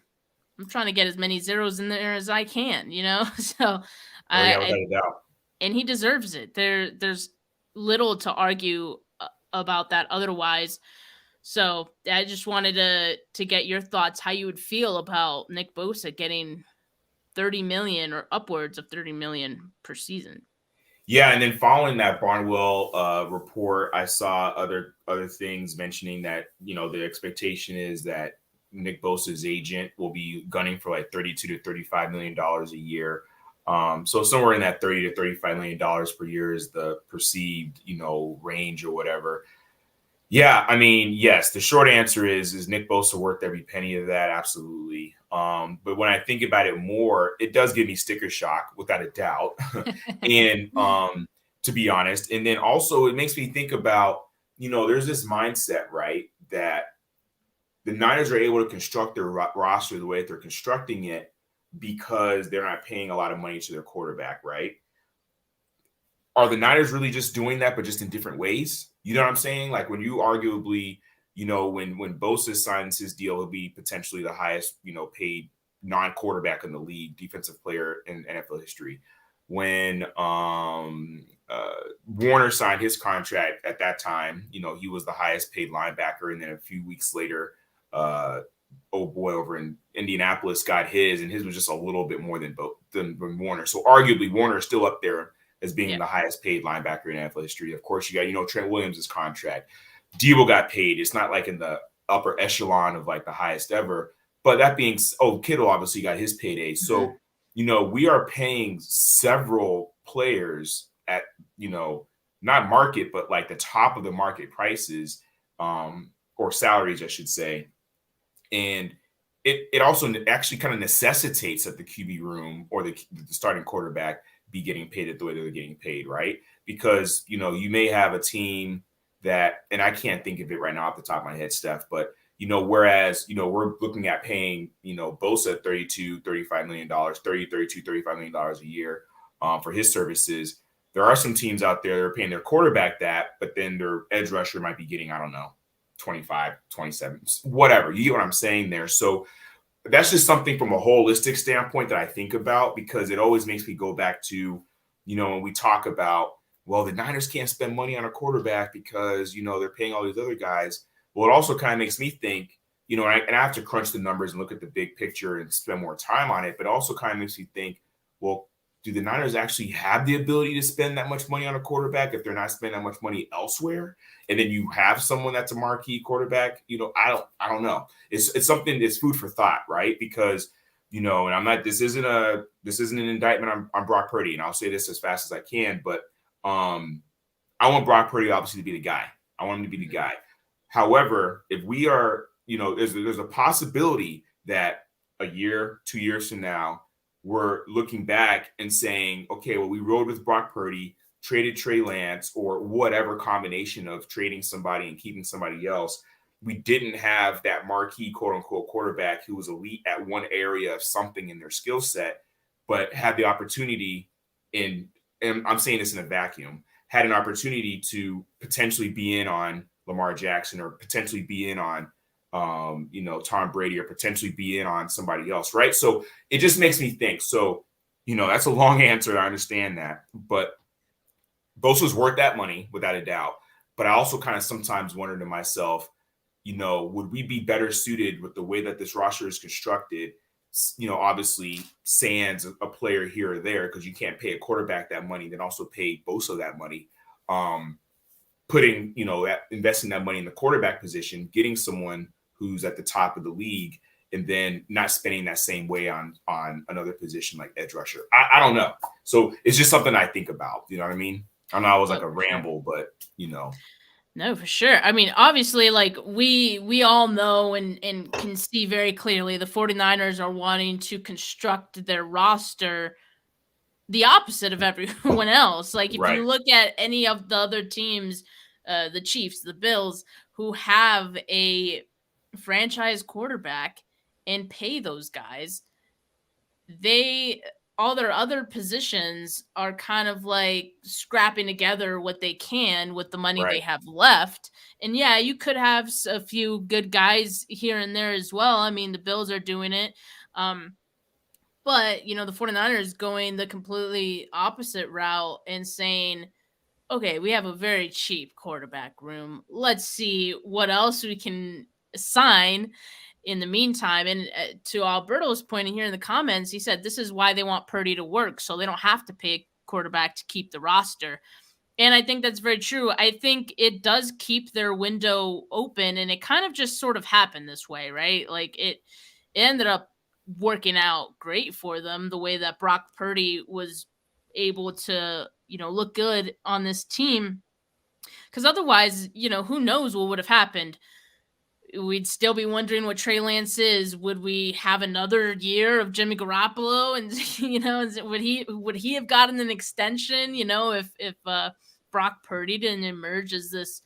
trying to get as many zeros in there as I can, So Yeah, without a doubt. And he deserves it. There's little to argue about that otherwise. So I just wanted to get your thoughts, how you would feel about Nick Bosa getting 30 million or upwards of 30 million per season. Yeah, and then following that Barnwell report, I saw other things mentioning that the expectation is that Nick Bosa's agent will be gunning for like $32 to $35 million a year. So somewhere in that $30 to $35 million per year is the perceived range or whatever. Yeah, I mean, yes, the short answer is Nick Bosa worth every penny of that? Absolutely. But when I think about it more, it does give me sticker shock without a doubt. And to be honest, and then also it makes me think about, there's this mindset, right, that the Niners are able to construct their roster the way that they're constructing it because they're not paying a lot of money to their quarterback, right? Are the Niners really just doing that, but just in different ways? You know what I'm saying? Like when you arguably, when Bosa signs his deal, he'll be potentially the highest, paid non-quarterback in the league, defensive player in NFL history. When Warner signed his contract at that time, he was the highest paid linebacker. And then a few weeks later, over in Indianapolis got his, and his was just a little bit more than Warner. So arguably Warner is still up there as being the highest paid linebacker in NFL history. Of course, you got, Trent Williams' contract. Debo got paid. It's not like in the upper echelon of like the highest ever. But that being, Kittle obviously got his payday. So, we are paying several players at, not market, but like the top of the market prices, or salaries, I should say. And it also actually kind of necessitates that the QB room or the starting quarterback be getting paid at the way they're getting paid, right? Because, you may have a team that, and I can't think of it right now off the top of my head, Steph, but, whereas, we're looking at paying, Bosa $32, $35 million, $32, $35 million a year for his services. There are some teams out there that are paying their quarterback that, but then their edge rusher might be getting, I don't know, 25, 27, whatever. You get what I'm saying there. So that's just something from a holistic standpoint that I think about, because it always makes me go back to, when we talk about, well, the Niners can't spend money on a quarterback because, they're paying all these other guys. Well, it also kind of makes me think, and I have to crunch the numbers and look at the big picture and spend more time on it, but it also kind of makes me think, well, do the Niners actually have the ability to spend that much money on a quarterback if they're not spending that much money elsewhere? And then you have someone that's a marquee quarterback, I don't know. It's something that's food for thought, right? Because, and I'm not, this isn't an indictment on Brock Purdy. And I'll say this as fast as I can, but I want Brock Purdy obviously to be the guy. I want him to be the guy. However, if we are, there's a possibility that a year, 2 years from now, we're looking back and saying, okay, well, we rode with Brock Purdy, traded Trey Lance, or whatever combination of trading somebody and keeping somebody else. We didn't have that marquee, quote unquote, quarterback who was elite at one area of something in their skill set, but had the opportunity and I'm saying this in a vacuum, had an opportunity to potentially be in on Lamar Jackson or potentially be in on Tom Brady or potentially be in on somebody else, right? So it just makes me think. So, that's a long answer. I understand that. But Bosa's worth that money without a doubt. But I also kind of sometimes wonder to myself, would we be better suited with the way that this roster is constructed? Obviously sans a player here or there, because you can't pay a quarterback that money, then also pay Bosa that money. Putting, investing that money in the quarterback position, getting someone who's at the top of the league, and then not spending that same way on another position like edge rusher. I don't know. So it's just something I think about. You know what I mean? I know I was like a ramble, but No, for sure. I mean, obviously, like we all know and can see very clearly the 49ers are wanting to construct their roster the opposite of everyone else. Like if you look at any of the other teams, the Chiefs, the Bills, who have a franchise quarterback and pay those guys, they all their other positions are kind of like scrapping together what they can with the money they have left. And yeah, you could have a few good guys here and there as well. I mean, the Bills are doing it. But, the 49ers going the completely opposite route and saying, okay, we have a very cheap quarterback room. Let's see what else we can sign in the meantime. And to Alberto's point here in the comments, he said this is why they want Purdy to work, so they don't have to pay a quarterback to keep the roster. And I think that's very true. I think it does keep their window open, and it kind of just sort of happened this way, right? Like it ended up working out great for them the way that Brock Purdy was able to, look good on this team. Because otherwise, who knows what would have happened? We'd still be wondering what Trey Lance is. Would we have another year of Jimmy Garoppolo? And would he have gotten an extension? If Brock Purdy didn't emerge as this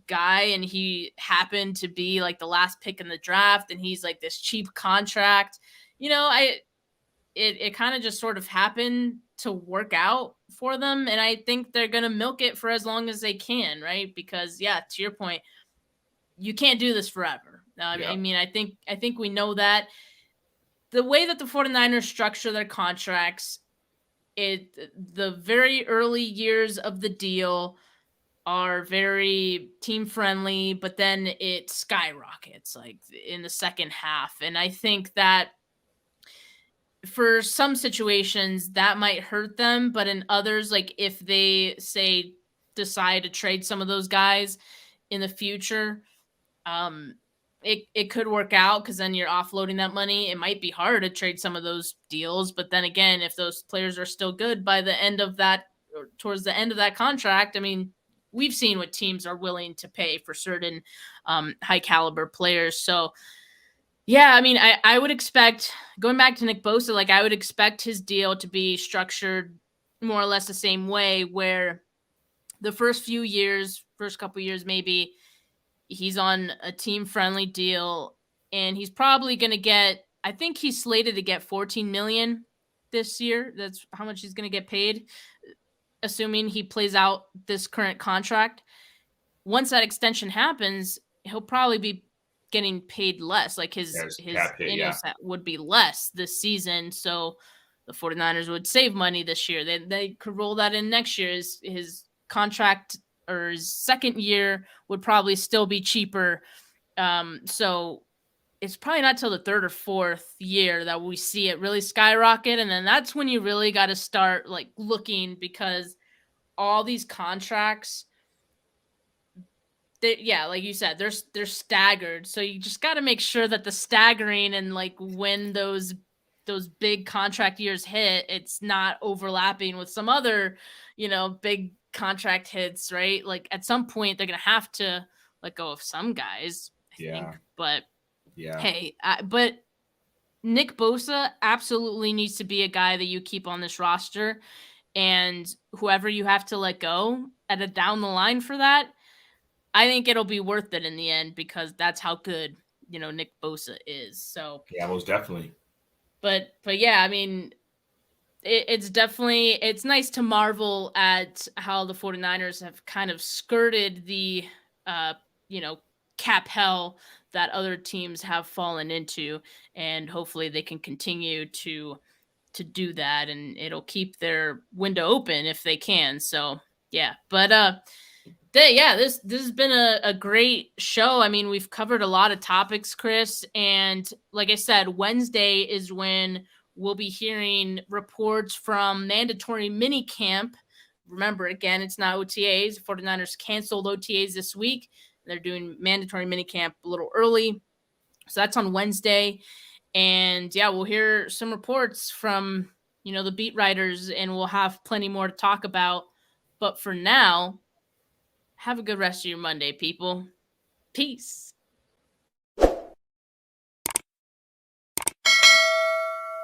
guy and he happened to be like the last pick in the draft and he's like this cheap contract. It kind of just sort of happened to work out for them, and I think they're gonna milk it for as long as they can, right? Because to your point, you can't do this forever. I mean, I think we know that the way that the 49ers structure their contracts, the very early years of the deal are very team friendly, but then it skyrockets like in the second half. And I think that for some situations that might hurt them, but in others, like if they decide to trade some of those guys in the future, it could work out because then you're offloading that money. It might be hard to trade some of those deals, but then again, if those players are still good by the end of that, or towards the end of that contract, I mean, we've seen what teams are willing to pay for certain high caliber players. So yeah, I mean, I would expect, going back to Nick Bosa, like I would expect his deal to be structured more or less the same way, where the first couple years, maybe he's on a team-friendly deal, and he's probably going to get, I think he's slated to get $14 million this year. That's how much he's going to get paid, assuming he plays out this current contract. Once that extension happens, he'll probably be getting paid less. Like his annual set would be less this season. So the 49ers would save money this year. They could roll that in next year. His contract or his second year would probably still be cheaper. So it's probably not till the third or fourth year that we see it really skyrocket. And then that's when you really got to start like looking, because all these contracts, like you said, they're staggered. So you just got to make sure that the staggering and like when those big contract years hit, it's not overlapping with some other, big contract hits, right? Like at some point they're going to have to let go of some guys, I think. But hey, but Nick Bosa absolutely needs to be a guy that you keep on this roster, and whoever you have to let go at a down the line for that, I think it'll be worth it in the end, because that's how good, Nick Bosa is. So yeah, most definitely. But yeah, I mean, it's nice to marvel at how the 49ers have kind of skirted the, cap hell that other teams have fallen into, and hopefully they can continue to do that, and it'll keep their window open if they can. So yeah, but this has been a great show. I mean, we've covered a lot of topics, Chris, and like I said, Wednesday is when we'll be hearing reports from mandatory minicamp. Remember, again, it's not OTAs. 49ers canceled OTAs this week. They're doing mandatory minicamp a little early. So that's on Wednesday. And yeah, we'll hear some reports from, the beat writers, and we'll have plenty more to talk about. But for now, have a good rest of your Monday, people. Peace.